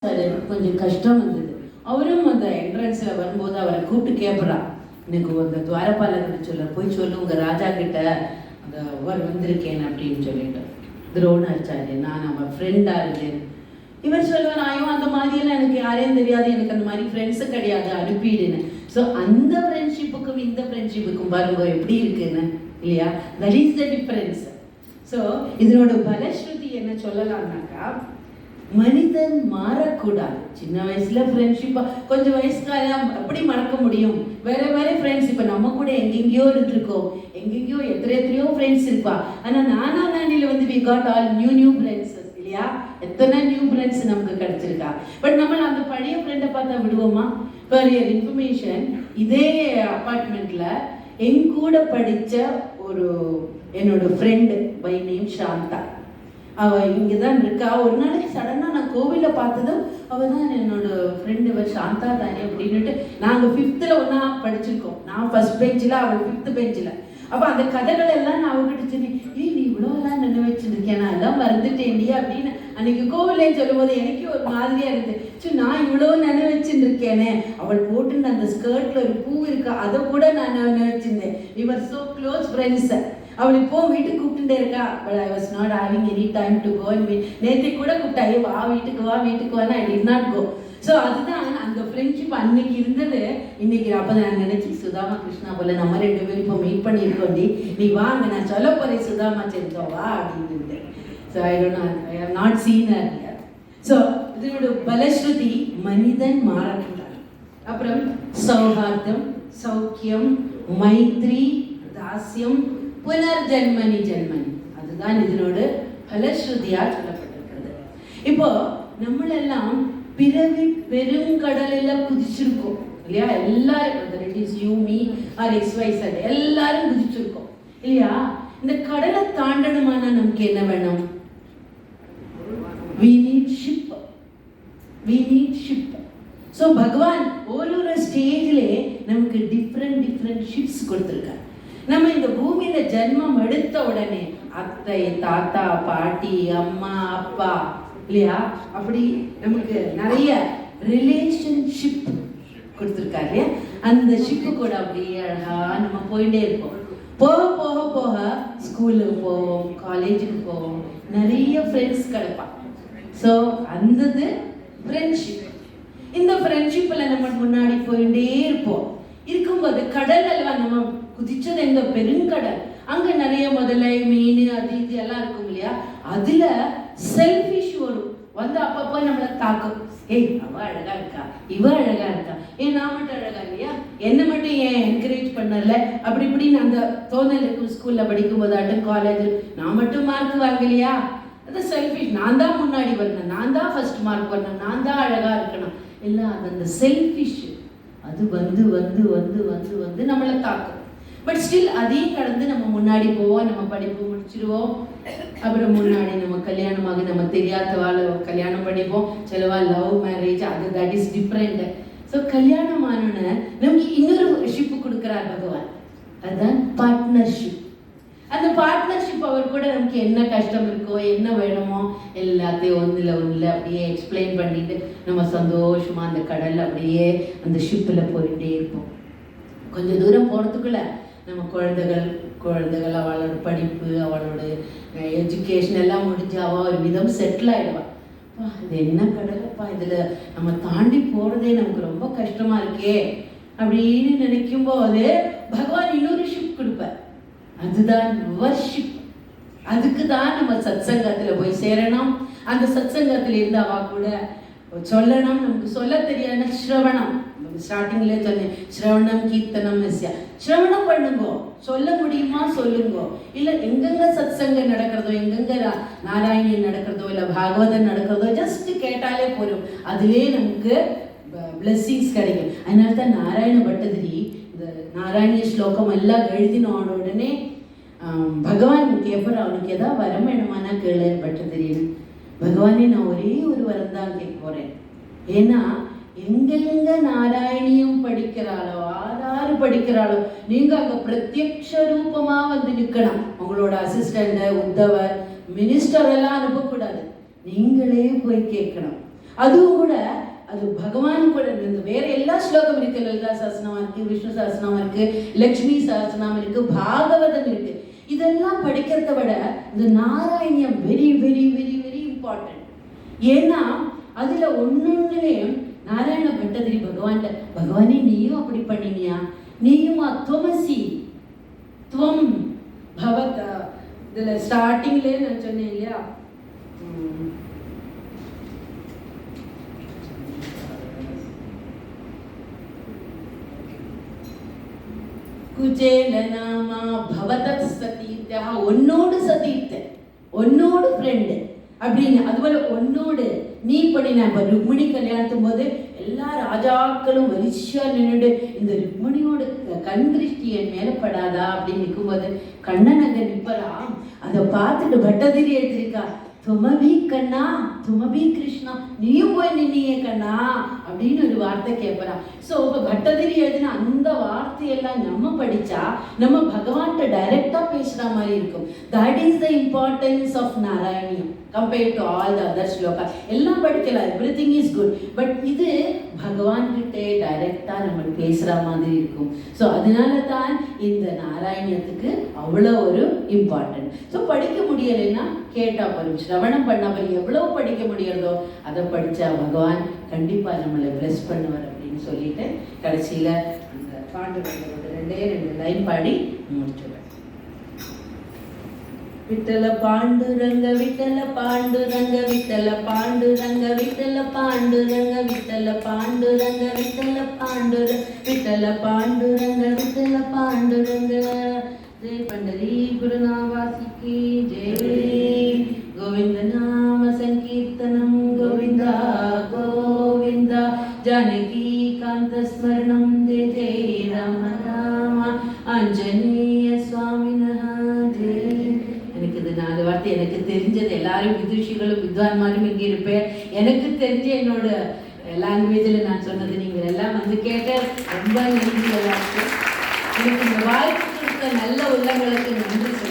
கொஞ்சம் கஷ்டம் வந்தது. அவரும் அந்த என்ட்ரன்ஸில் வரும்போது அவரை கூப்பிட்டு கேட்பறான், எனக்கு அந்த துவாரபாலகர் சொல்ல போய் சொல்லு உங்க ராஜா கிட்ட அந்த அவர் வந்திருக்கேன் அப்படின்னு சொல்லிட்டு. துரோணாச்சாரிய நான் அவன் ஃப்ரெண்டாக இருக்கேன். இவர் சொல்லுவார், ஐயோ அந்த மாதிரியெல்லாம் எனக்கு யாரையும் தெரியாது, எனக்கு அந்த மாதிரி ஃப்ரெண்ட்ஸு கிடையாது, அனுப்பிடுன்னு. ஸோ அந்த ஃப்ரெண்ட்ஷிப்புக்கும் இந்த ஃப்ரெண்ட்ஷிப்புக்கும் பாருங்க எப்படி இருக்குன்னு, இல்லையா? That is the difference. So இதனோட பலஸ்ருதி என்ன சொல்லலாம்னாக்கா, மனிதன் மாறக்கூடாது. சின்ன வயசுல ஃப்ரெண்ட்ஷிப்பா, கொஞ்சம் வயசுக்காரம் எப்படி மறக்க முடியும்? வேற வேற ஃப்ரெண்ட்ஸ். இப்போ நம்ம கூட எங்கெங்கயோ இருந்திருக்கோம், எங்கெங்கயோ எத்தனையோ ஃப்ரெண்ட்ஸ் இருப்பா. ஆனா நானில வந்து we got all new friends, இல்லையா? எத்தனை நியூ ஃப்ரெண்ட்ஸ் நமக்கு கிடைச்சிருக்கா. பட் நம்ம அந்த பழைய ஃப்ரெண்டை பார்த்தா விடுவோமா? ஃபார் யுவர் இன்ஃபர்மேஷன், இதே அப்பார்ட்மெண்ட்ல என் கூட படிச்ச ஒரு என்னோட ஃப்ரெண்டு பை நேம் சாந்தா, அவள் இங்கே தான் இருக்கா. ஒரு நாளைக்கு சடனாக நான் கோவிலில் பார்த்ததும் அவள் தான் என்னோட ஃப்ரெண்டு, அவள் சாந்தா தானே அப்படின்னுட்டு. நாங்கள் 5th ஒன்றா படிச்சிருக்கோம். நான் ஃபர்ஸ்ட் பெஞ்சில், அவள் 5th பெஞ்சில். அப்போ அந்த கதைகள் எல்லாம் நான் அவகிட்ட சொன்னேன், நீ இவ்வளோலாம் நின்று வச்சுருக்கேன், நான் எல்லாம் மறந்துட்டேன்டி அப்படின்னு அன்னைக்கு கோவிலேன்னு சொல்லும்போது எனக்கு ஒரு மாதிரியாக இருந்துச்சு. சரி, நான் இவ்வளோ நினைவச்சிருக்கேனே. அவள் போட்டுன்னு அந்த ஸ்கர்ட்டில் ஒரு பூ இருக்கா, அதை கூட நான் நினைச்சிருந்தேன். We were so close friends. அவள் இப்போ வீட்டுக்கு கூப்பிட்டுட்டே இருக்கா. But I was not having any time to go. நேற்று கூட கூப்பிட்டா, வா வீட்டுக்கு வானா I did not go. So அதுதான் அந்த ஃப்ரெண்ட்ஷிப் அன்னைக்கு இருந்தது. இன்னைக்கு அப்போ நான் நினைச்சி, சுதாமா கிருஷ்ணா போல நம்ம 2 பேரும் இப்போ மீட் பண்ணியிருக்கோண்டி, நீ வாங்க நான் சொல்ல போறேன் சுதாமா செஞ்சோ வா அப்படின்னு. So I have not seen her here. ஸோ இதனோட பலஸ்ருதி மனிதன் மாறக்கூடாது. அப்புறம் சௌஹார்தம், சௌக்கியம், மைத்ரி, தாஸ்யம், புனர்ஜன்மனி ஜென்மனி, அதுதான் இதனோட பலஸ்ருதியா சொல்லப்பட்டிருக்கிறது. இப்போ நம்மளெல்லாம் பிறவி பெருங்கடலில் குதிச்சிருக்கோம், இல்லையா? எல்லாரும் யூ மீ ஆர் XYZ எல்லாரும் குதிச்சிருக்கோம், இல்லையா? இந்த கடலை தாண்டணுமானா நமக்கு என்ன வேணும்? we need ship. ஸோ பகவான் ஒரு ஸ்டேஜ்ல நமக்கு டிஃப்ரெண்ட் ஷிப்ஸ் கொடுத்துருக்காரு. நம்ம இந்த பூமியில ஜென்மம் எடுத்த உடனே அத்தை, தாத்தா, பாட்டி, அம்மா, அப்பா, இல்லையா? அப்படி நமக்கு நிறைய ரிலேஷன்ஷிப் கொடுத்துருக்காரு, இல்லையா? அந்த ஷிப்பு கூட அப்படியே அழகா நம்ம போயிட்டே இருப்போம். போக ஸ்கூலுக்கு போவோம், காலேஜுக்கு போவோம், நிறைய ஃப்ரெண்ட்ஸ் கிடைப்பான். ஸோ அந்தது ஃப்ரெண்ட்ஷிப். இந்த ஃப்ரெண்ட்ஷிப்ல நம்ம முன்னாடி போயிட்டே இருப்போம். இருக்கும்போது கடல் அல்வா நம்ம குதிச்சது எங்க பெருங்கடல், அங்க நிறைய முதலை, மீன், அது இது எல்லாம் இருக்கும், இல்லையா? அதுல செல்ஃபிஷ் வரும், வந்து அப்பப்போ நம்மளை தாக்கும். ஏய் அவ அழகா இருக்கா, இவ அழகா இருக்கா, ஏன் நான் மட்டும் அழகா இல்லையா, என்ன மட்டும் ஏன் என்கரேஜ் பண்ணல, அப்படி இப்படின்னு அந்த தோணல் இருக்கும். ஸ்கூல்ல படிக்கும் போது காலேஜ் நான் மட்டும் மார்க் வாங்கலையா, அது செல்ஃபிஷ். நான் தான் முன்னாடி வரணும், நான் தான் ஃபர்ஸ்ட் மார்க் வரணும், நான் தான் அழகா இருக்கணும், எல்லாம் அது அந்த செல்ஃபிஷ். அது வந்து நம்மளை தாக்கும். பட் ஸ்டில் அதையும் கடந்து நம்ம முன்னாடி போவோம், நம்ம படிப்பு முடிச்சிருவோம். அப்புறம் முன்னாடி நம்ம கல்யாணமாக நம்ம தெரியாதவாள் கல்யாணம் பண்ணிப்போம். சிலவா லவ் மேரேஜ், அது தட் இஸ் டிஃப்ரெண்ட். ஸோ கல்யாணம் ஆனோன்னு நமக்கு இன்னொரு ஷிப்பு கொடுக்குறார் பகவான், அதுதான் பார்ட்னர்ஷிப். அந்த பார்ட்னர்ஷிப் அவர் கூட நமக்கு என்ன கஷ்டம் இருக்கோ, என்ன வேணுமோ எல்லாத்தையும் ஒன்றில் அப்படியே எக்ஸ்பிளைன் பண்ணிட்டு நம்ம சந்தோஷமா அந்த கடல்ல அப்படியே அந்த ஷிப்பில் போயிட்டே இருப்போம். கொஞ்சம் தூரம் போகிறதுக்குள்ள நம்ம குழந்தைகள் அவளோட படிப்பு, அவளோட எஜுகேஷன் எல்லாம் முடிஞ்சு அவள் ஒரு விதம் செட்டில் ஆகிடுவாள். இது என்ன கடலைப்பா, இதில் நம்ம தாண்டி போகிறதே நமக்கு ரொம்ப கஷ்டமா இருக்கே அப்படின்னு நினைக்கும் போது பகவான் இன்னொரு ஷிப் கொடுப்பார், அதுதான் வர்ஷிப். அதுக்கு தான் நம்ம சத்சங்கத்தில் போய் சேரணும். அந்த சத்சங்கத்தில் இருந்து அவ கூட சொல்லணும். நமக்கு சொல்ல தெரியாத ஸ்ரவணம், ஸ்டார்டிங்ல சொன்னேன், ஸ்ரவணம் கீர்த்தனம் எஸ்யா. ஸ்ரவணம் பண்ணுங்கோ, சொல்ல முடியுமா சொல்லுங்கோ. இல்லை எங்கெங்க சத்சங்கம் நடக்கிறதோ, எங்கெங்க நாராயணி நடக்கிறதோ, இல்லை பாகவதன் நடக்கிறதோ ஜஸ்ட் கேட்டாலே போதும், அதுலேயே நமக்கு பிளெஸ்ஸிங்ஸ் கிடைக்கும். அதனால தான் நாராயண பட்டதிரி இந்த நாராயணிய ஸ்லோகம் எல்லாம் எழுதின உடனே பகவான் கேட்பார், அவனுக்கு ஏதாவது வரம் வேணுமானா கேளு பட்டதிரின்னு. பகவானே நான் ஒரே ஒரு வரம் தான் கேட்க போறேன். ஏன்னா எங்கெங்க நாராயணியும் படிக்கிறாளோ, ஆறாறு படிக்கிறாளோ, நீங்க அங்க பிரத்யக்ஷ ரூபமா வந்து நிக்கணும். உங்களோட அசிஸ்டண்ட், உத்தவர், மினிஸ்டர் எல்லாம் அனுப்பக்கூடாது, நீங்களே போய் கேட்கணும். அதுவும் கூட அது பகவான் கூட இந்த வேற எல்லா ஸ்லோகம் இருக்கு, லலிதா சஹஸ்ரநாமம் இருக்கு, விஷ்ணு சஹஸ்ரநாமம் இருக்கு, லக்ஷ்மி சஹஸ்ரநாமம் இருக்கு, பாகவதம் இருக்கு. இதெல்லாம் படிக்கிறத விட இந்த Narayaneeyam very very very very important. ஏன்னா அதுல ஒன்னொன்னுலயும் நாராயண பட்டதிரி பகவானே நீயும் அப்படி பண்ணினியா, நீயுமா துவமசி துவம் பவத. இதுல ஸ்டார்டிங்லயே நான் சொன்னேன் இல்லையா, குஜேலநாமா பவதத் சதீத்யா, உன்னோடு சதீர்த்த, உன்னோடு ஃப்ரெண்டு அப்படின்னு. அதுபோல உன்னோடு நீ பண்ணின. இப்போ ருக்மிணி கல்யாணத்தும் போது எல்லா ராஜாக்களும் வரிசையா நின்றுட்டு இந்த ருக்மிணியோட கண் திருஷ்டி என் மேல படாதா அப்படின்னு நிற்கும்போது கண்ணன் அங்க நிற்பறான். அதை பார்த்துட்டு பட்டதிரி எழுதியிருக்கா, துமபி கண்ணா துமபி கிருஷ்ணா, நீயும் போய் நின்னியே கண்ணா அப்படின்னு ஒரு வார்த்தை கேட்பறா. ஸோ பட்டதிரி எழுதின அந்த வார்த்தையெல்லாம் நம்ம படிச்சா நம்ம பகவான்கிட்ட டைரக்டா பேசுற மாதிரி இருக்கும். That is the importance of Narayaneeyam compared to all the other sloka. எல்லாம் படிக்கலாம், எவ்ரிதிங் இஸ் குட், பட் இது பகவான் கிட்டே டைரக்டா நம்ம பேசுற மாதிரி இருக்கும். ஸோ அதனால தான் இந்த நாராயணியத்துக்கு அவ்வளோ ஒரு இம்பார்ட்டன்ட். ஸோ படிக்க முடியலைன்னா கேட்டா போதும், சிரவணம் பண்ணா போதும். எவ்வளவு படிக்க முடியறதோ அதை படிச்சா பகவான் கண்டிப்பா நம்மளை பிளஸ் பண்ணுவார் அப்படின்னு சொல்லிட்டு கடைசியில அந்த பாண்டுரங்கரோட 2 லைன் பாடி முடிச்சுடுறேன். விட்டல பாண்டுரங்க விட்டல பாண்டுரங்க விட்டல பாண்டுரங்க விட்டல பாண்டுரங்க விட்டல பாண்டுரங்க விட்டல பாண்டுரங்க விட்டல பாண்டுரங்க விட்டல பாண்டுரங்க. जय पंडरी गुरुनावासी की जय. गोविंद नाम संकीर्तनम गोविंदा गोविंदा. जानकी कांत स्मरणम जय जय राम राम. आंजनेय स्वामिनः जय. எனக்கு இது 4 வார்த்தை எனக்கு தெரிஞ்சது. எல்லாரும் விதுஷிகளும் வித்வான்மாரும் இங்கே இருப்பேன். எனக்கு தெரிஞ்ச என்னோட லாங்குவேஜில் நான் சொன்னது நீங்கள் எல்லாம் வந்து கேட்ட ரொம்ப நன்றி. எல்லாருக்கும் எனக்கு இந்த வாய்ப்பு நல்ல உள்ளங்களுக்கு நன்றி.